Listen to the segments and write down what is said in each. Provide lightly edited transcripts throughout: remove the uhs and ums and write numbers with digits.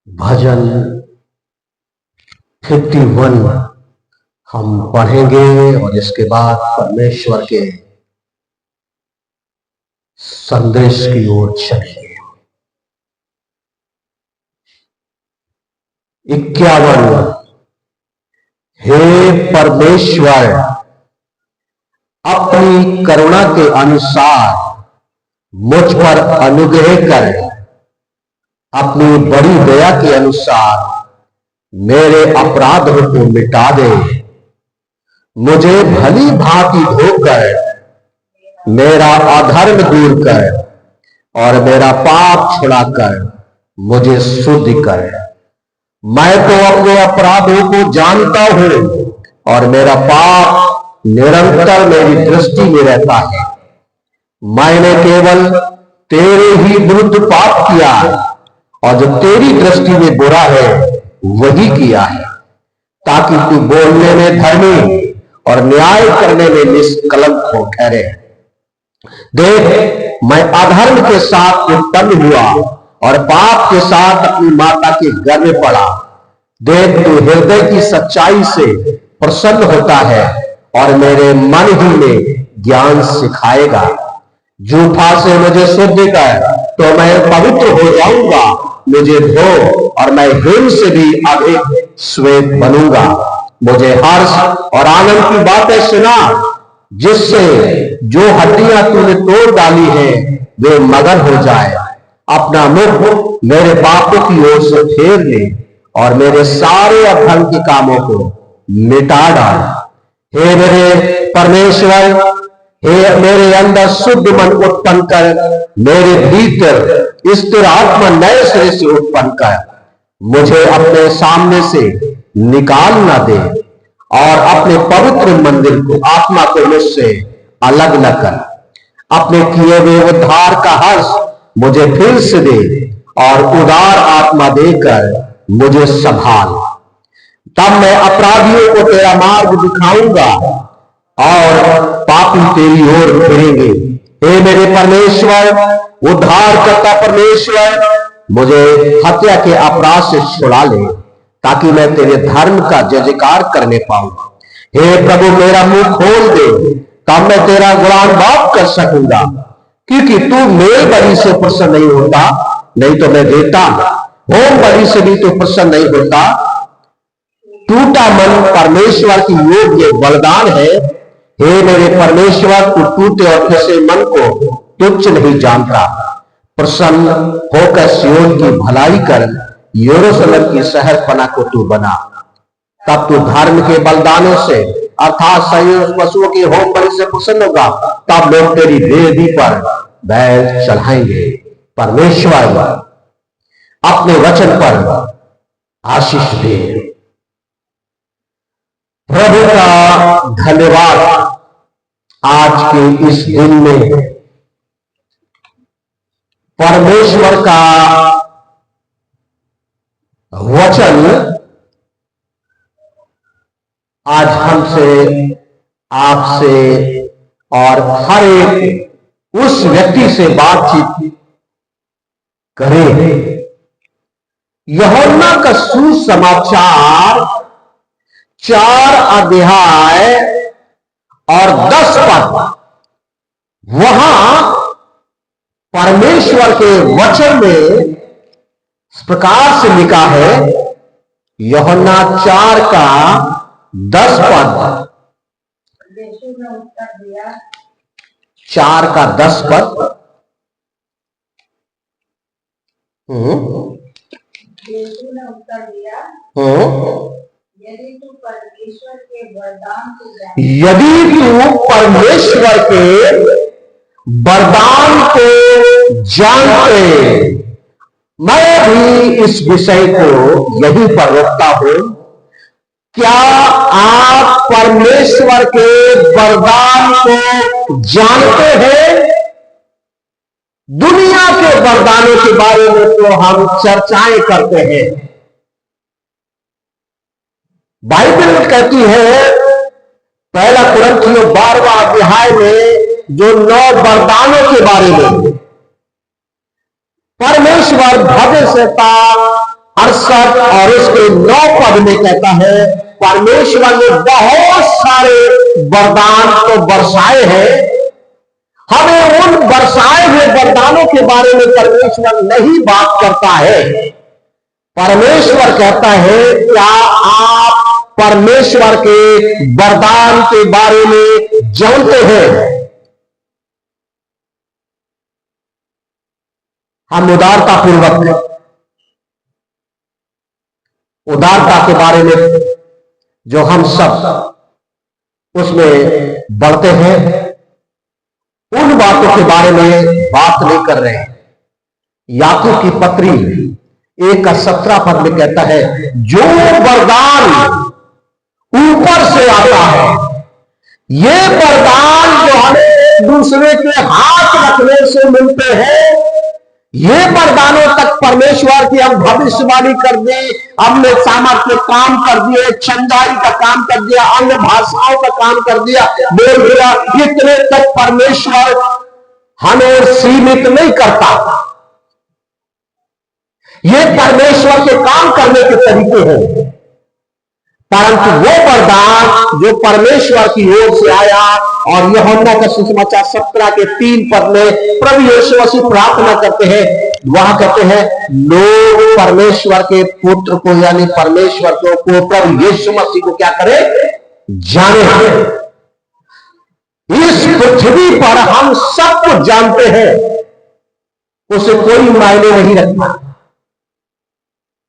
भजन 51 हम पढ़ेंगे और इसके बाद परमेश्वर के संदेश की ओर चलेंगे। 51। हे परमेश्वर, अपनी करुणा के अनुसार मुझ पर अनुग्रह कर, अपनी बड़ी दया के अनुसार मेरे अपराधों को मिटा दे। मुझे भली भांति धोकर मेरा अधर्म दूर कर और मेरा पाप छुड़ाकर मुझे शुद्ध कर। मैं तो अपने अपराधों को जानता हूं और मेरा पाप निरंतर मेरी दृष्टि में रहता है। मैंने केवल तेरे ही विरुद्ध पाप किया और जो तेरी दृष्टि में बुरा है वही किया है, ताकि तू बोलने में धर्मी और न्याय करने में निष्कलंक हो ठहरे। देख, मैं अधर्म के साथ उत्पन्न हुआ और पाप के साथ अपनी माता के गर्भ में पड़ा। देख, तू हृदय की सच्चाई से प्रसन्न होता है और मेरे मन ही में ज्ञान सिखाएगा। झूठा से मुझे शुद्ध कर तो मैं पवित्र हो जाऊंगा। मुझे धो और मैं हिम से भी अधिक श्वेत बनूंगा। मुझे हर्ष और आनंद की बातें सुना, जिससे जो हड्डियां तूने तोड़ डाली है वे मगन हो जाए। अपना मुख मेरे पापों की ओर से फेर ले और मेरे सारे अधर्म के कामों को मिटा डाल। हे मेरे परमेश्वर, हे मेरे अंदर शुद्ध मन उत्पन्न कर, मेरे भीतर स्थिर आत्मा नए सिरे से उत्पन्न कर। मुझे अपने सामने से निकाल न दे और अपने पवित्र मंदिर को, आत्मा को मुझसे अलग न कर। अपने किए हुए उद्धार का हर्ष मुझे फिर से दे और उदार आत्मा देकर मुझे संभाल। तब मैं अपराधियों को तेरा मार्ग दिखाऊंगा और पापी तेरी ओर फिरेंगे। हे मेरे परमेश्वर, उद्धारकर्ता परमेश्वर, मुझे हत्या के अपराध से छुड़ा ले, ताकि मैं तेरे धर्म का जय जयकार करने पाऊं। हे प्रभु, मेरा मुंह खोल दे, तब मैं तेरा गुणगान कर सकूंगा। क्योंकि तू मेल बलि से प्रसन्न नहीं होता, नहीं तो मैं देता। होम बलि से भी तू प्रसन्न नहीं होता। टूटा मन परमेश्वर की योग्य बलिदान है। हे मेरे परमेश्वर, तू टूटे और फंसे मन को तुच्छ नहीं जानता। प्रसन्न होकर सियोन की भलाई कर, यरूशलेम की शहरपना को तू बना। तब तू धर्म के बलिदानों से, अर्थात संयोग पशुओं की होम बलि से प्रसन्न होगा। तब लोग तेरी वेदी पर बैल चढ़ाएंगे। परमेश्वर अपने वचन पर आशीष दे। प्रभु का धन्यवाद। आज के इस दिन में परमेश्वर का वचन आज हमसे, आपसे और हर एक उस व्यक्ति से बातचीत करें। यूहन्ना का सुसमाचार 4 अध्याय और 10 पद, वहां परमेश्वर के वचन में इस प्रकार से लिखा है। यूहन्ना 4 का 10 पद, 4 का 10 पद। यदि तू परमेश्वर के वरदान को जानते, मैं भी इस विषय को यहीं पर रोकता हूं। क्या आप परमेश्वर के वरदान को जानते हैं? दुनिया के वरदानों के बारे में तो हम चर्चाएं करते हैं। बाइबल कहती है पहला कुरिन्थियों 12वां अध्याय में जो 9 वरदानों के बारे में परमेश्वर भव्य सत्ता 68 और उसके 9 पद में कहता है, परमेश्वर ने बहुत सारे वरदान तो बरसाए हैं, हमें उन बरसाए हुए वरदानों के बारे में परमेश्वर नहीं बात करता है। परमेश्वर कहता है, क्या आप परमेश्वर के वरदान के बारे में जानते हैं? हम उदारता के बारे में जो हम सब उसमें बढ़ते हैं, उन बातों के बारे में बात नहीं कर रहे हैं। याकूब की पत्री 1:17 पद में कहता है, जो वरदान ऊपर से आता है, ये वरदान जो हमें एक दूसरे के हाथ रखने से मिलते हैं, ये वरदानों तक परमेश्वर की हम भविष्यवाणी कर दी, हमने सामर्थ्य काम कर दिए, छंदाई का काम कर दिया, अन्य भाषाओं का काम कर दिया, बोल दिया, इतने तक परमेश्वर हमें सीमित नहीं करता। ये परमेश्वर के काम करने के तरीके हैं, परंतु वो वरदान जो परमेश्वर की ओर से आया, और यूहन्ना का सुसमाचार 17 के 3 पद में प्रभु यीशु मसीह प्रार्थना करते हैं, वहां कहते हैं, लोग परमेश्वर के पुत्र को यानी परमेश्वर को प्रभु यीशु मसीह को क्या करे? जाने। इस पृथ्वी पर हम सब कुछ जानते हैं, उसे कोई मायने नहीं रखता।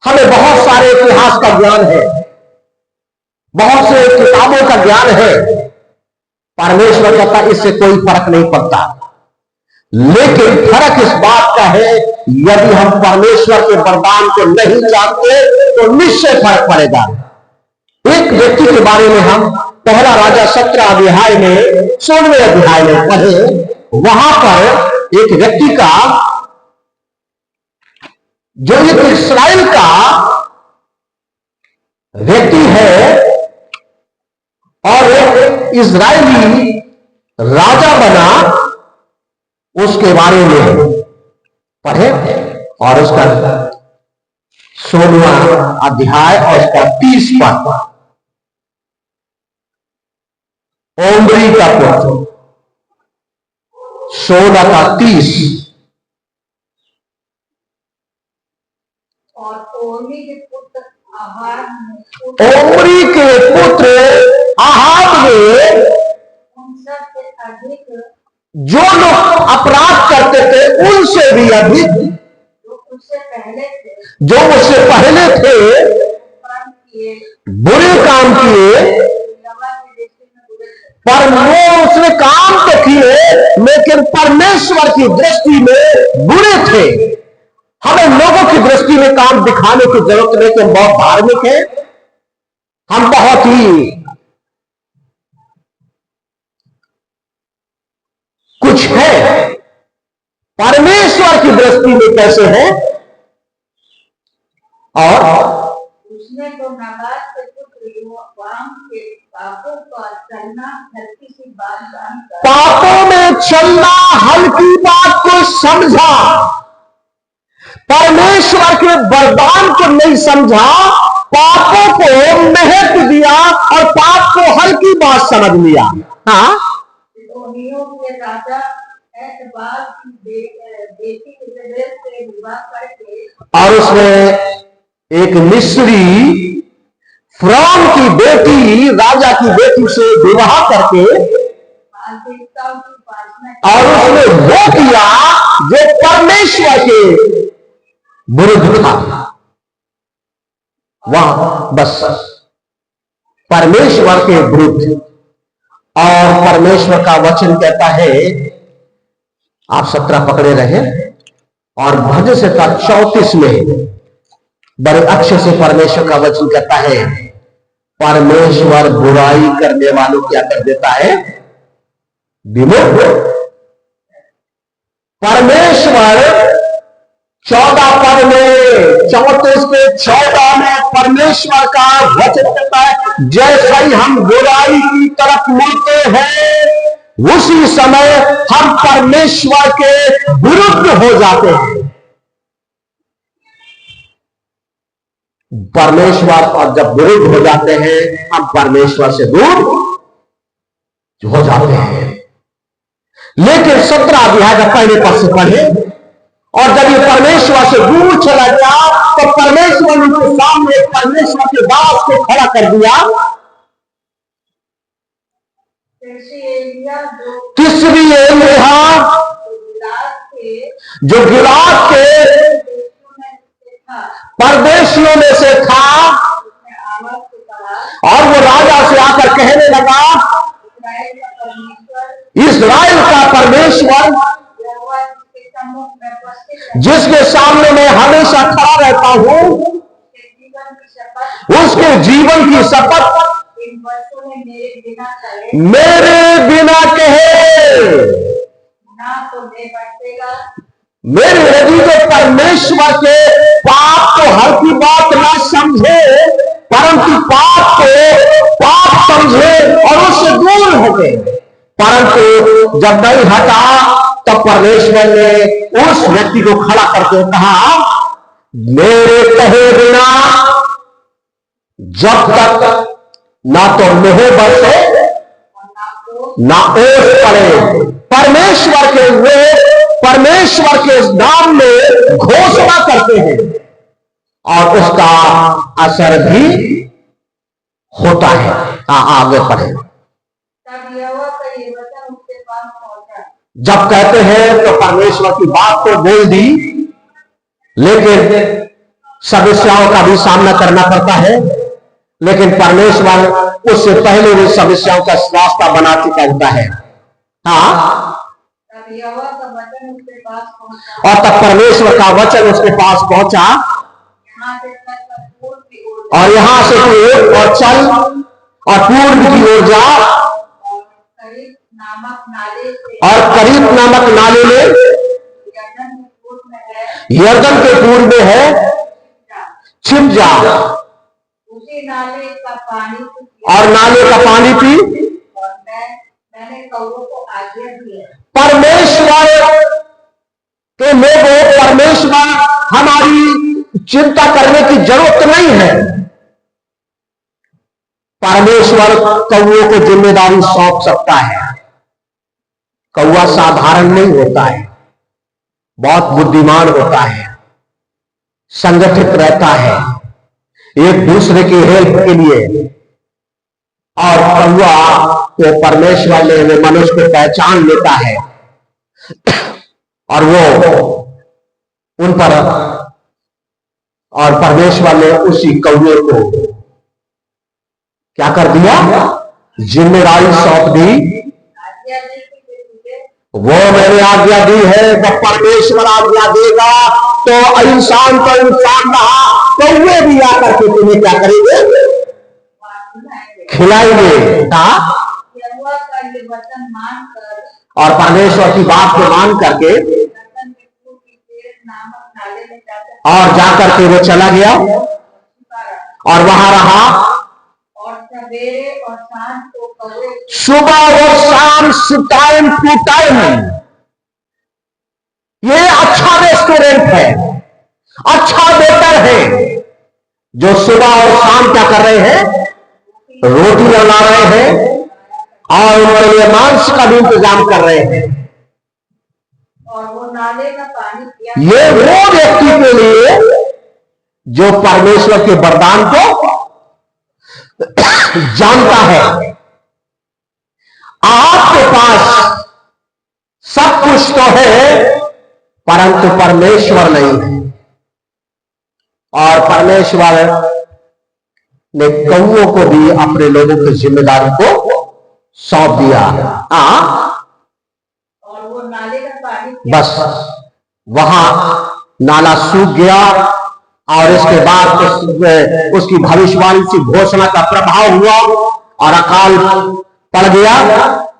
हमें बहुत सारे इतिहास का ज्ञान है, बहुत से किताबों का ज्ञान है, परमेश्वर कहता इससे कोई फर्क नहीं पड़ता। लेकिन फर्क इस बात का है, यदि हम परमेश्वर के वरदान को नहीं जानते तो निश्चय फर्क पड़ेगा। एक व्यक्ति के बारे में हम पहला राजा 17 अध्याय में 16वें अध्याय में पढ़े, वहां पर एक व्यक्ति का जो एक इस्राएल का व्यक्ति है और एक इजरायली राजा बना, उसके बारे में पढ़े, और उसका 16वां अध्याय और उसका 30 पद। ओम्री का पुत्र 16 का 30। और ओम्री के पुत्र आहाब ने उनसे अधिक, जो लोग अपराध करते थे उनसे भी अधिक, जो उससे पहले थे बुरे काम किए, पर वो उसने काम तो किए लेकिन परमेश्वर की दृष्टि में बुरे थे। हमें लोगों की दृष्टि में काम दिखाने की जरूरत नहीं कि हम बहुत धार्मिक हैं, हम बहुत ही कुछ है। परमेश्वर की दृष्टि में कैसे है? और उसने तो नाबाद के पुत्र योआम के पापों का चलना हल्की सी बात जानकर, पापों में चलना हल्की बात को समझा, परमेश्वर के वरदान को नहीं समझा, पापों को महत्व दिया और पाप को हल्की बात समझ लिया। हाँ, के राजा एतबाल की बेटी के से विवाह करके, और उसने एक मिस्री फ्रॉम की बेटी राजा की बेटी से विवाह करके, और उसने वो किया जो परमेश्वर के विरुद्ध था। वहां बस परमेश्वर के विरुद्ध। और परमेश्वर का वचन कहता है, आप 17 पकड़े रहे, और भजन से 34 में बड़े अच्छे से परमेश्वर का वचन कहता है, परमेश्वर बुराई करने वालों क्या कर देता है? विमुख। परमेश्वर 14 पद में 34 के 14 में परमेश्वर का वचन कहता है, जैसे ही हम बुराई की तरफ मुड़ते हैं उसी समय हम परमेश्वर के विरुद्ध हो जाते हैं। परमेश्वर और जब विरुद्ध हो जाते हैं हम परमेश्वर से दूर हो जाते हैं। लेकिन 17 अध्याय का पहले पद से पढ़े, और जब ये परमेश्वर से दूर चला गया तो परमेश्वर ने उनके सामने परमेश्वर के दास को खड़ा कर दिया। तीसरी एलिया जो गिलाद के परदेशियों में से था, और वो राजा से आकर कहने लगा, इस्राएल का परमेश्वर जिसके सामने मैं हमेशा खड़ा रहता हूं, उसके जीवन की शपथ मेरे बिना कहे मेरे यदि तो परमेश्वर के पाप को हर की बात ना समझे, परंतु पाप को पाप समझे और उससे दूर हटे, परंतु जब नहीं हटा तब परमेश्वर ने उस व्यक्ति को खड़ा करके कहा, मेरे कहे बिना जब तक ना तो मेह बरसे ना ओस पड़े, परमेश्वर के लोग परमेश्वर के नाम में घोषणा करते हैं और उसका असर भी होता है। आगे पढ़े। तब यहोवा का ये वचन उसके पास पहुंचा। जब कहते हैं तो परमेश्वर की बात तो बोल दी, लेकिन समस्याओं का भी सामना करना पड़ता है। लेकिन परमेश्वर उससे पहले भी समस्याओं का रास्ता बना चुका होता है। हाँ, तब यहोवा का वचन उसके पास पहुंचा, और तब परमेश्वर का वचन उसके पास पहुंचा, यहाँ से चलकर पूर्व की ओर और यहां से तू और चल और पूर्व की ओर जा, और करीब नामक नाले से, और करीब नामक नाले में यरदन के पूर्व में है, यरदन के पूर्व में है, छिप जा उसी नाले का पानी तू पिया। और नाले का पानी पी। और मैंने कौवों को आज्ञा दी है। परमेश्वर के लोगों, परमेश्वर हमारी चिंता करने की जरूरत नहीं है। परमेश्वर कौवों को जिम्मेदारी सौंप सकता है। कौवा साधारण नहीं होता है, बहुत बुद्धिमान होता है, संगठित रहता है एक दूसरे की हेल्प के लिए। और कौवा को परमेश्वर ने मनुष्य को पहचान लेता है और वो उन पर, और परमेश्वर ने उसी कौवे को क्या कर दिया, जिम्मेदारी सौंप दी। आज्ञा दी कि तुझे वो मैंने आज्ञा दी है। जब परमेश्वर आज्ञा देगा तो इंसान तो इंसान रहा, कौवे भी आकर के तुम्हें क्या करेंगे, खिलाएंगे। यहोवा का ये वचन मानकर और परमेश्वर की बात को मान करके यरदन के पूर्व की तेज नामक नाले में जाकर और जाकर के वो चला गया छिपा रहा। और वहां रहा। और सवेरे और शाम को कौवे सुबह और शाम, टाइम टू टाइम। ये अच्छा रेस्टोरेंट है, अच्छा वेटर है जो सुबह और शाम क्या कर रहे हैं, रोटी बना रहे हैं और उनके लिए मांस का भी इंतजाम कर रहे हैं। और वो नाले का पानी पिया। ये वो व्यक्ति के लिए जो परमेश्वर के वरदान को जानता है। आपके पास सब कुछ तो है, परंतु परमेश्वर नहीं है। और परमेश्वर ने कौवों को भी अपने लोगों की जिम्मेदारी को सौंप दिया। और वो नाले का पानी पिया। बस वहां नाला सूख गया और इसके बाद उसकी भविष्यवाणी से घोषणा का प्रभाव हुआ और अकाल पड़ गया।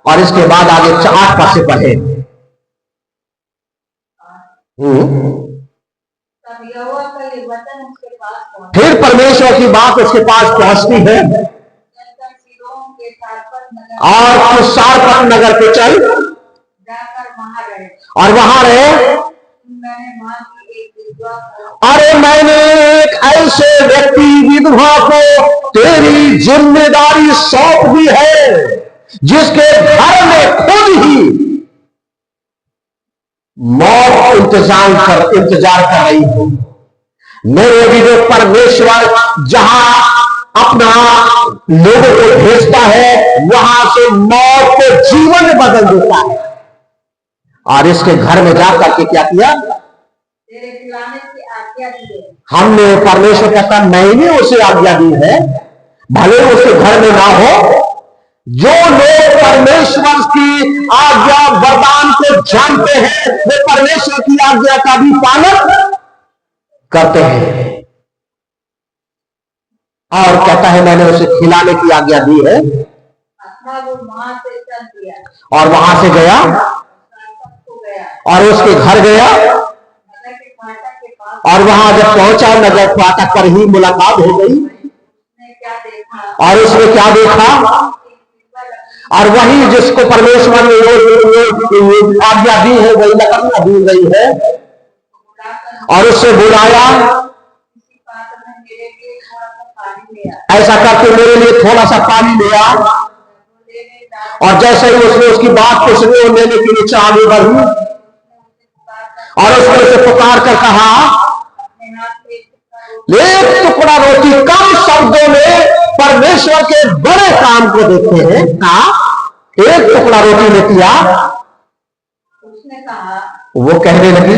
और इसके बाद आगे 8 पद से पढ़े। तब यहोवा का ये वचन उसके पास पहुंचा। फिर परमेश्वर की बात उसके पास पहुंचती है चलकर सीदोन के सारपत नगर और तू सारपत नगर पे चल जाकर वहां रहे। और वहां रहे। मैंने वहां की एक विधवा को अरे मैंने एक ऐसे व्यक्ति विधवा को तेरी जिम्मेदारी सौंप दी है जिसके घर में खुद ही मौत इंतजार कर रही हो। मेरे भी जो परमेश्वर जहां अपना लोगों को भेजता है वहां से मौत को जीवन में बदल देता है। और इसके घर में जाकर के क्या किया? तेरे खिलाने की आज्ञा दी है। हमने परमेश्वर कहता मैंने उसे आज्ञा दी है, भले उसके घर में ना हो। जो लोग परमेश्वर की आज्ञा वरदान को जानते हैं वे परमेश्वर की आज्ञा का भी पालन करते हैं। और कहता है मैंने उसे खिलाने की आज्ञा दी है अथवा वो वहां से चल दिया और वहां से गया सारपत को गया और उसके घर गया। नगर के फाटक के पास। और वहां जब पहुंचा नगर फाटक पर ही मुलाकात हो गई उसने क्या देखा? और उसने क्या देखा? और वही जिसको परमेश्वर ने वो आज्ञा दी है वही लकड़ियां दी गई है और उससे बुलाया किसी पात्र में मेरे लिए थोड़ा सा पानी ले आ। ऐसा करके मेरे लिए थोड़ा सा पानी ले आ। वो लेने जा और जैसे ही उसने उसकी बात को सुनी और लेने के लिए आगे बढ़ी और उसने उसे पुकार कर कहा अपने हाथ से एक टुकड़ा एक रोटी टुकड़ा रोटी। कम शब्दों में परमेश्वर के बड़े काम को देखते हैं। एक टुकड़ा रोटी लेती आ। उसने कहा वो कहने लगी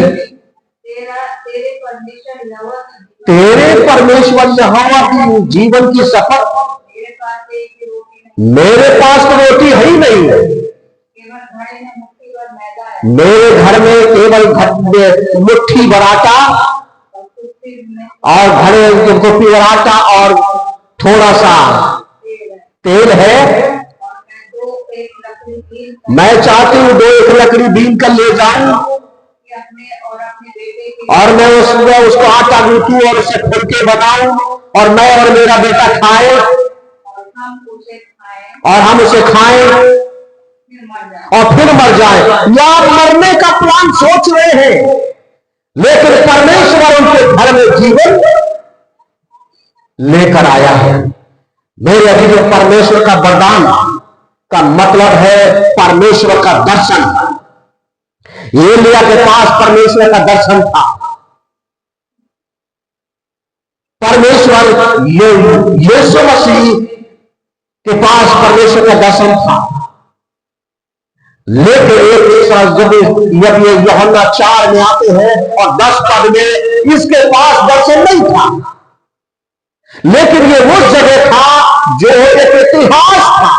तेरे परमेश्वर यहोवा की तेरे परमेश्वर यहोवा की जीवन की शपथ मेरे पास एक ही रोटी नहीं, मेरे पास तो रोटी है ही नहीं। केवल घड़े में मुट्ठी भर मैदा है मेरे घर में केवल मुट्ठी भर आटा और कुछ में और घड़े मुट्ठी भर आटा और थोड़ा सा तेल है। तेल है। और मैं चाहती हूँ 2 लकड़ी बीन कर ले जाऊं कि अपने और अपने बेटे के और मैं उसमें उसको आटा गूंथूं और उसे फुलके बनाऊं और मैं और मेरा बेटा खाए और हम उसे खाएं और हम उसे खाएं फिर मर जाए। और फिर मर जाए। या मरने का प्लान सोच रहे हैं लेकिन परमेश्वर उनके घर में जीवन लेकर आया है। मेरे अभी जो परमेश्वर का वरदान का मतलब है परमेश्वर का दर्शन। एलिया के पास परमेश्वर का दर्शन था। परमेश्वर यीशु मसीह के पास परमेश्वर का दर्शन था। लेकिन जब ये यूहन्ना 4 में आते हैं और 10 पद में इसके पास दर्शन नहीं था। लेकिन ये वो जगह था जो एक इतिहास था।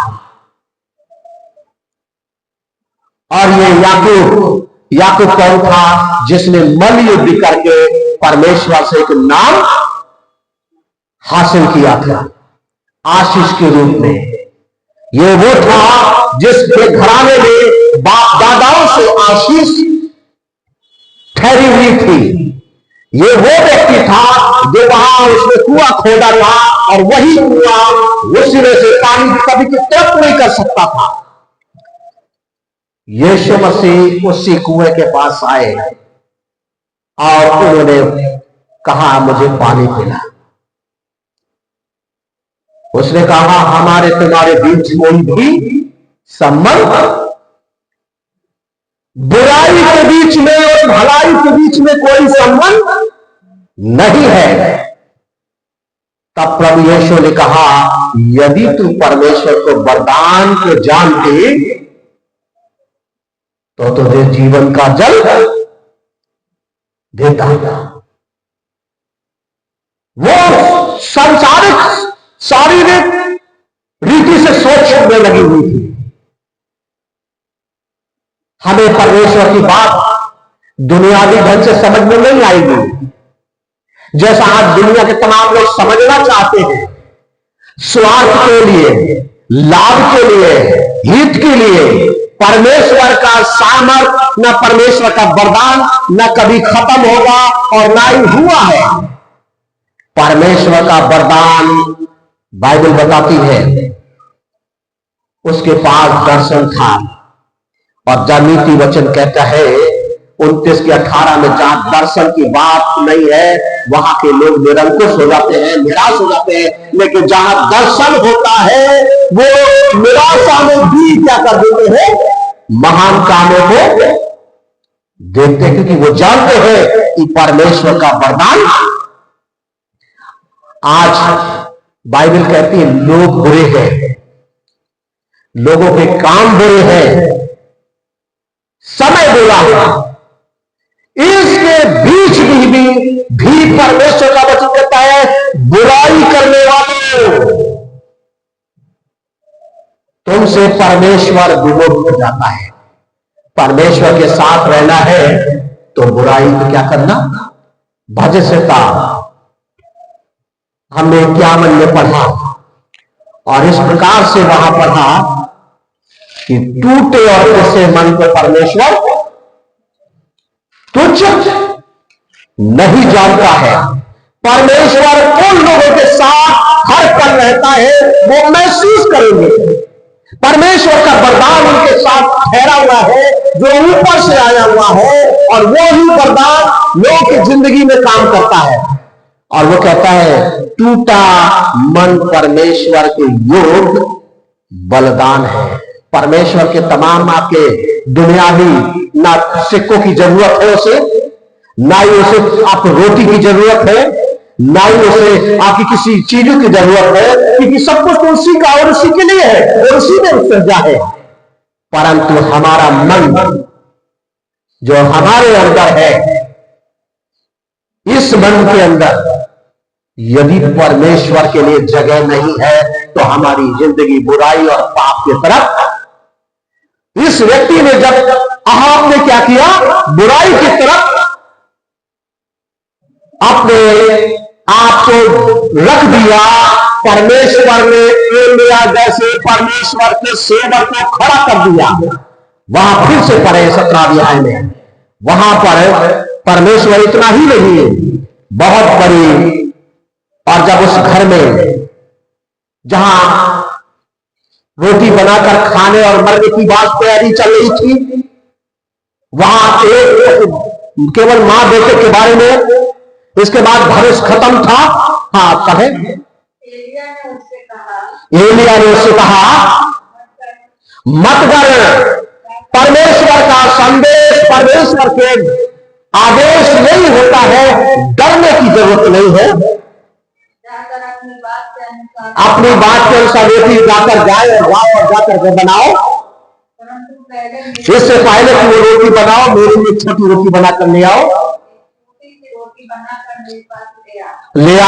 और ये याकूब कौन था जिसने मल्लयुद्ध करके परमेश्वर से एक नाम हासिल किया था आशीष के रूप में। ये वो था जिसके घराने में बाप दादाओं से आशीष ठहरी हुई थी। ये वो व्यक्ति था जो वहां उसने कुआं खोदा था और वही कुआं उसी में से पानी कभी की तरफ नहीं कर सकता था। यीशु मसीह उसी कुएं के पास आए और उन्होंने कहा मुझे पानी पिला। उसने कहा हमारे तुम्हारे बीच कोई भी संबंध बुराई के बीच में और भलाई के बीच में कोई संबंध नहीं है। तब प्रभु यीशु ने कहा यदि तू परमेश्वर को वरदान को जानते तो तुझे जीवन का जल देता। वो सांसारिक शारीरिक रीति से सोचने लगी हुई थी। हमें परमेश्वर की बात दुनियावी ढंग से समझ में नहीं आएगी। जैसा आज दुनिया के तमाम लोग समझना चाहते हैं, स्वार्थ के लिए, लाभ के लिए, हित के लिए परमेश्वर का सामर्थ, न परमेश्वर का वरदान न कभी खत्म होगा और ना ही हुआ है। परमेश्वर का वरदान बाइबल बताती है उसके पास दर्शन था, और जब नीति वचन कहता है 29 के 18 में, जहां दर्शन की बात नहीं है वहां के लोग निरंकुश हो जाते हैं, निराश हो जाते हैं, लेकिन जहां दर्शन होता है वो निराशा में भी क्या कर देते हैं, महान कामों को देखते हैं, क्योंकि वो जानते हैं कि परमेश्वर का वरदान। आज बाइबल कहती है लोग बुरे हैं, लोगों के काम बुरे हैं, समय बुरा है, इसके बीच भी परमेश्वर का वचन कहता है बुराई करने वालों, तुमसे परमेश्वर विमुख हो जाता है। परमेश्वर के साथ रहना है तो बुराई को क्या करना, भजस्यता। हमने 51 में पढ़ा और इस प्रकार से वहां पढ़ा कि टूटे और कसे मन को परमेश्वर तुच्छ नहीं जानता है। परमेश्वर उन लोगों के साथ हर पल रहता है, वो महसूस करेंगे परमेश्वर का वरदान उनके साथ ठहरा हुआ है जो ऊपर से आया हुआ है, और वो ही वरदान लोगों की जिंदगी में काम करता है। और वो कहता है टूटा मन परमेश्वर के योग बलिदान है। परमेश्वर के तमाम आपके दुनियावी ना सिक्कों की जरूरत है उसे, ना ही उसे आपको रोटी की जरूरत है, ना ही उसे आपकी किसी चीजों की जरूरत है, क्योंकि सब कुछ तो उसी का और उसी के लिए है और उसी ने सृजा है। परंतु हमारा मन जो हमारे अंदर है, इस मन के अंदर यदि परमेश्वर के लिए जगह नहीं है तो हमारी जिंदगी बुराई और पाप की तरफ। इस व्यक्ति ने जब अहाब ने क्या किया, बुराई की तरफ अपने आप को रख दिया, परमेश्वर ने एलिया जैसे परमेश्वर के सेवक को खड़ा कर दिया। वहां फिर से पढ़े 17 अध्याय में, वहां पर परमेश्वर इतना ही नहीं बहुत बड़ी, और जब उस घर में जहां रोटी बनाकर खाने और मरने की बात तैयारी चल रही थी, वहां एक केवल मां बेटे के बारे में, इसके बाद भविष्य खत्म था। हाँ पढ़े, एलिया ने उससे कहा मत कर। परमेश्वर का संदेश, परमेश्वर के आदेश नहीं होता है, डरने की जरूरत नहीं है। जाकर अपनी बात के अनुसार रोटी जाकर जाए और जाकर के बनाओ, परंतु पहले इससे पहले कि वो रोटी बनाओ, मेरे लिए छोटी रोटी बनाकर ले आओ, रोटी बनाकर मेरे पास ले आ।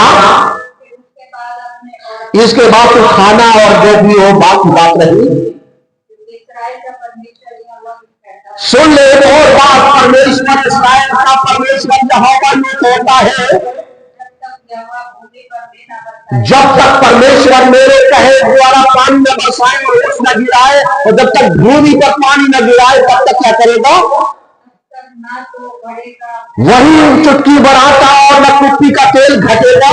उसके बाद अपने इसके बाद तो खाना और जो भी हो बात रही। इस्राएल का परमेश्वर सुन ले एक और बात, परमेश्वर इस्राएल का परमेश्वर यहोवा ये कहता है, जब तक परमेश्वर मेरे कहे द्वारा पानी न बरसाए और ओस न गिराए, और जब तक भूमि पर पानी न गिराए, तब तक क्या करेगा, ना तो बढ़ेगा, वही चुटकी बढ़ाता और न कुप्पी का तेल घटेगा।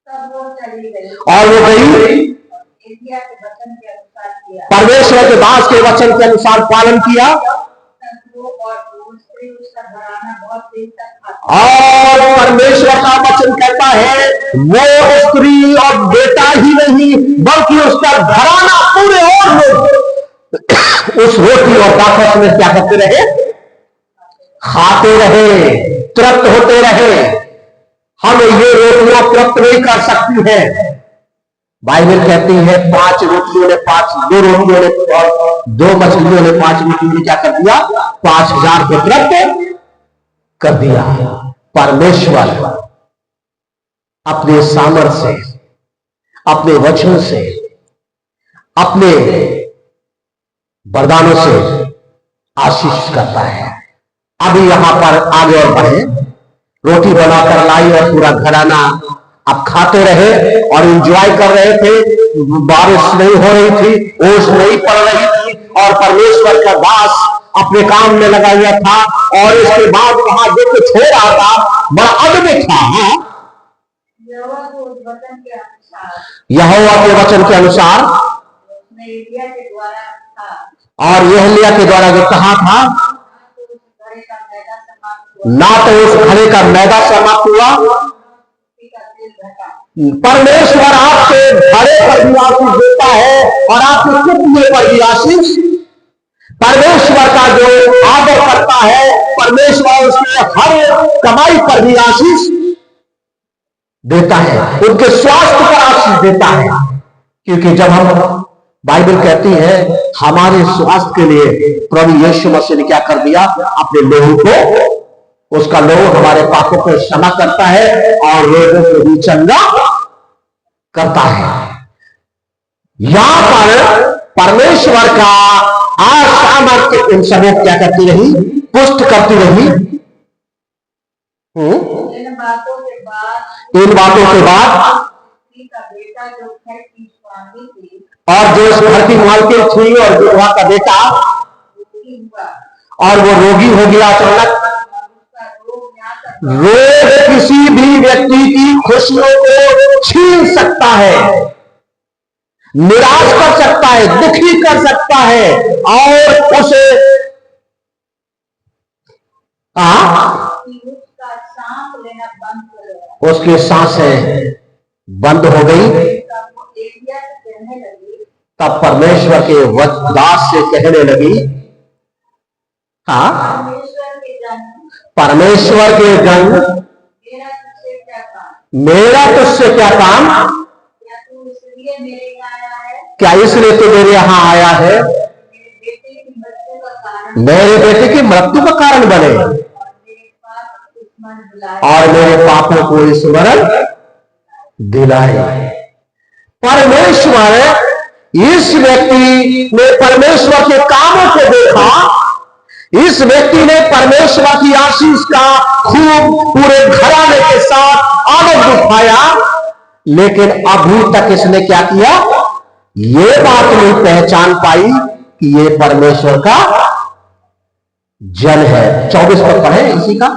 तब वो चली गई और वो गई, एलिया के वचन के अनुसार किया, परमेश्वर के दास के वचन के अनुसार पालन किया, तब वो और दूसरी उसका घराना बहुत देर तक खाता। और परमेश्वर का वचन कहता है वो स्त्री और बेटा ही नहीं बल्कि उसका घराना पूरे और लोग उस रोटी और ताकत में क्या करते रहे, खाते रहे, तृप्त होते रहे। हम ये रोटियां तृप्त नहीं कर सकती है। बाइबल कहती है 5 रोटियों ने 2 रोटियों ने और 2 मछलियों ने 5 रोटियों ने क्या कर दिया, 5000 को तृप्त कर दिया। परमेश्वर अपने सामर्थ्य से, अपने वचन से, अपने वरदानों से आशीष करता है। अभी यहां पर आगे और बढ़े, रोटी बनाकर लाई और पूरा घराना अब खाते रहे और एंजॉय कर रहे थे, बारिश नहीं हो रही थी, ओस नहीं पड़ रही थी, और परमेश्वर का दास अपने काम में लगा हुआ था। और इसके बाद वहां जो कुछ हो रहा था बड़ा अद्भुत था। यहोवा के वचन के अनुसार, यहोवा के वचन के अनुसार, उसने एलिय्याह के द्वारा था, और यहोवा के द्वारा जो कहा था, ना तो उस घड़े का मैदा समाप्त हुआ, परमेश्वर आपके घड़े पर भी आशीष देता है और आपके कुटुंब पर भी आशीष। परमेश्वर का जो आदर करता है, परमेश्वर उसके हर कमाई पर भी आशीष देता है, उनके स्वास्थ्य पर आशीष देता है। क्योंकि जब हम, बाइबल कहती है हमारे स्वास्थ्य के लिए प्रभु यीशु मसीह ने क्या कर दिया, अपने लोहू को, उसका लोहू हमारे पापों को क्षमा करता है और रोगों को भी चंगा करता है। यहां पर परमेश्वर का सामर्थ्य इन सबों क्या करती रही, पुष्ट करती रही। इन बातों के बाद का बेटा जो घर की स्वामी थी और जो इस घर की मालकिन थी और विधवा का बेटा, और वो रोगी हो गया अचानक। रोग किसी भी व्यक्ति की खुशियों को छीन सकता है, निराश कर सकता है, दुखी कर सकता है, और उसे उसकी सांसें बंद हो गई। तब परमेश्वर के दास से कहने लगी, परमेश्वर के जन, मेरा तुझसे क्या काम, क्या इसलिए तो मेरे यहां आया है मेरे बेटे की मृत्यु का कारण बने और मेरे पापों को स्मरण दिलाए। परमेश्वर, इस व्यक्ति ने परमेश्वर के कामों को देखा, इस व्यक्ति ने परमेश्वर की आशीष का खूब पूरे घराने के साथ आनंद उठाया, लेकिन अभी तक इसने क्या किया, ये बात नहीं पहचान पाई कि ये परमेश्वर का जन है। 24 पद पढ़े इसी का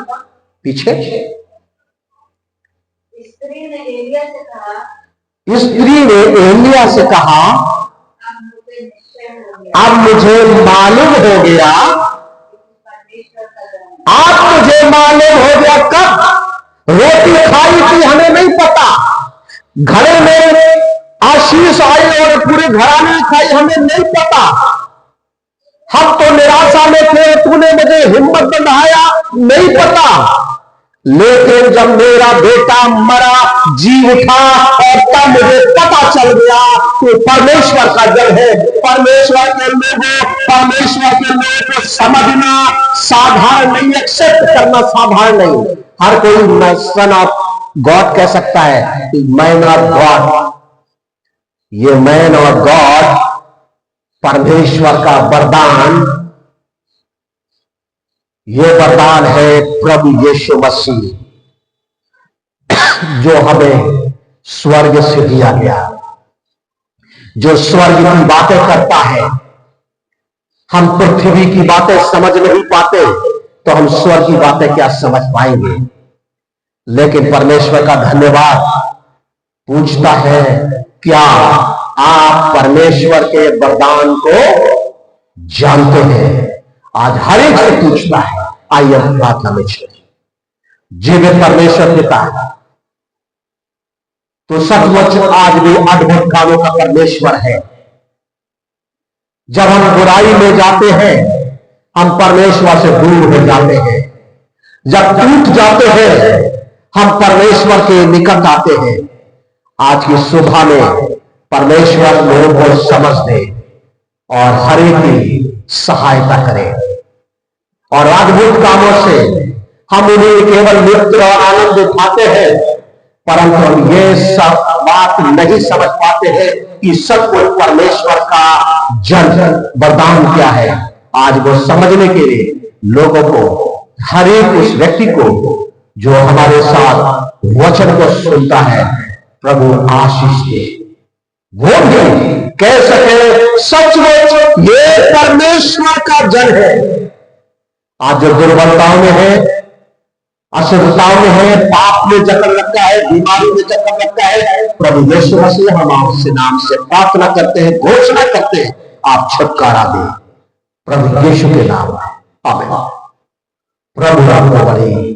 पीछे। स्त्री ने एलिय्याह से कहा, अब मुझे मालूम हो गया, आप मुझे मालूम हो गया कब रोटी खाई थी हमें नहीं पता, घरे में आशीष आई और पूरे घराने खाई हमें नहीं पता, हम तो निराशा में थे, तूने मुझे हिम्मत बढ़ाया नहीं पता, लेकिन जब मेरा बेटा मरा जी उठा और तब मुझे पता चल गया कि परमेश्वर का जन है। परमेश्वर के लोगों, परमेश्वर के लोगों को समझना साधारण नहीं, एक्सेप्ट करना साधारण नहीं। हर कोई सन ऑफ गॉड कह सकता है, मैन ऑफ गॉड। ये मैन ऑफ गॉड परमेश्वर का वरदान, ये वरदान है प्रभु यीशु मसीह, जो हमें स्वर्ग से दिया गया, जो स्वर्ग की बातें करता है। हम पृथ्वी की बातें समझ नहीं पाते तो हम स्वर्ग की बातें क्या समझ पाएंगे। लेकिन परमेश्वर का धन्यवाद, पूछता है क्या आप परमेश्वर के वरदान को जानते हैं। आज हर एक से पूछता है, आइए हम प्रार्थना में चलें। जीवित परमेश्वर पिता है, तो सचमुच आज भी अद्भुत कामों का परमेश्वर है। जब हम बुराई में जाते हैं हम परमेश्वर से दूर हो जाते हैं, जब टूट जाते हैं हम परमेश्वर के निकट आते हैं। आज की सुबह में परमेश्वर लोगों को समझ दे और हर एक की सहायता करे, और अद्भुत कामों से हम उन्हें केवल मित्र और आनंद उठाते हैं, परंतु हम ये सब बात नहीं समझ पाते हैं कि सब कुछ परमेश्वर का जन वरदान क्या है। आज वो समझने के लिए लोगों को, हर एक उस व्यक्ति को जो हमारे साथ वचन को सुनता है, प्रभु आशीष दे। वो भी कह सके सचमुच ये परमेश्वर का जन है। आज जो दुर्बलताओं में है, अशुद्धताओं में है, पाप में जकड़ रखा है, बीमारी में जकड़ रखा है, प्रभु यीशु मसीह हम आपसे नाम से प्रार्थना करते हैं, घोषणा करते हैं, आप छुटकारा दें प्रभु यीशु के नाम में। आमीन। प्रभु आपको बड़ी